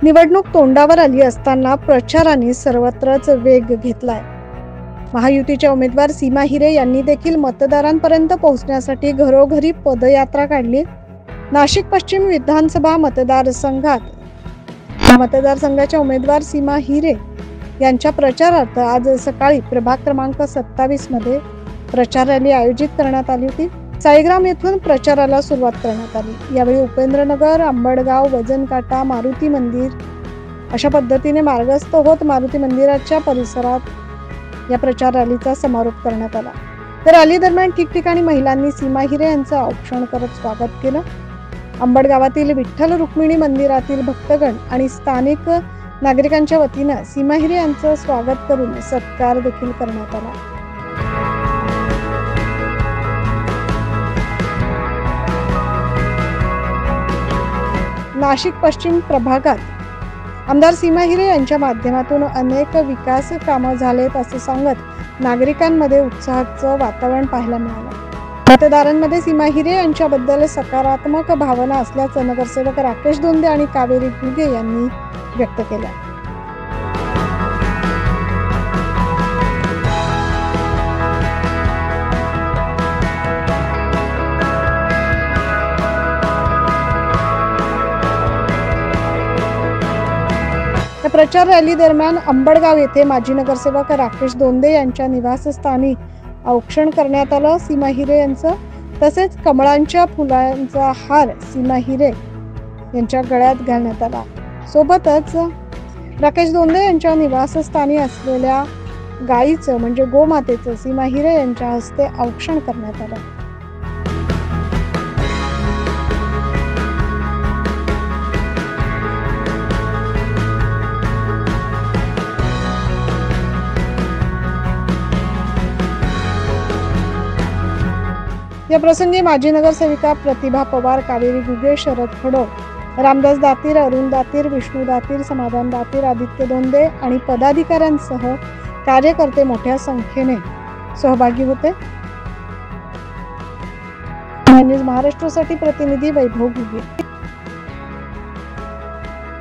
निवडणूक तोंडावर आली असताना प्रचाराने सर्वत्रच वेग घेतलाय। महायुतीच्या उमेदवार सीमा हिरे यांनी देखील मतदारांपर्यंत पोहोचण्यासाठी घरोघरी पदयात्रा काढली। नाशिक पश्चिम विधानसभा मतदारसंघाच्या उमेदवार सीमा हिरे यांच्या प्रचारार्थ आज सकाळी प्रभाग क्रमांक 27 मध्ये प्रचार रॅली आयोजित करण्यात आली होती। साईग्राम येथून प्रचाराला सुरुवात करण्यात आली। यावेळी उपेंद्रनगर, अंबडगाव, वजनकाटा, मारुती मंदिर अशा पद्धतीने मार्गस्थ होत मारुती मंदिराच्या परिसरात या प्रचार रॅलीचा समारोप करण्यात आला। तर रॅली दरम्यान ठिकठिकाणी महिलांनी सीमा हिरे यांचं औक्षण करत स्वागत केलं। अंबडगावातील विठ्ठल रुक्मिणी मंदिरातील भक्तगण आणि स्थानिक नागरिकांच्या वतीने सीमा हिरे यांचं स्वागत करून सत्कार देखील करण्यात आला। नाशिक पश्चिम प्रभागात आमदार सीमा हिरे यांच्या माध्यमातून अनेक विकास कामं झालेत असं सांगत नागरिकांमध्ये उत्साहाचं वातावरण पाहायला मिळालं। मतदारांमध्ये सीमा हिरे यांच्याबद्दल सकारात्मक भावना असल्याचं नगरसेवक राकेश दोंदे आणि कावेरी घुगे यांनी व्यक्त केलं। प्रचार रॅली दरम्यान अंबडगाव येथे माजी नगरसेवक राकेश दोंदे यांच्या निवासस्थानी औक्षण करण्यात आलं सीमा हिरे यांचं। तसेच कमळांच्या फुलांचा हार सीमा हिरे यांच्या गळ्यात घालण्यात आला। सोबतच राकेश दोंदे यांच्या निवासस्थानी असलेल्या गायीचं म्हणजे गोमातेचं सीमा हिरे यांच्या हस्ते औक्षण करण्यात आलं। या प्रसंगी माजी नगरसेविका प्रतिभा पवार, कावेरी घुगे, शरद खडो, रामदास दातीर, अरुण दातीर, विष्णू दातीर, समाधान दातीर, आदित्य दोंदे आणि पदाधिकाऱ्यांसह कार्यकर्ते मोठ्या संख्येने सहभागी होते। महाराष्ट्रासाठी प्रतिनिधी वैभव घुगे।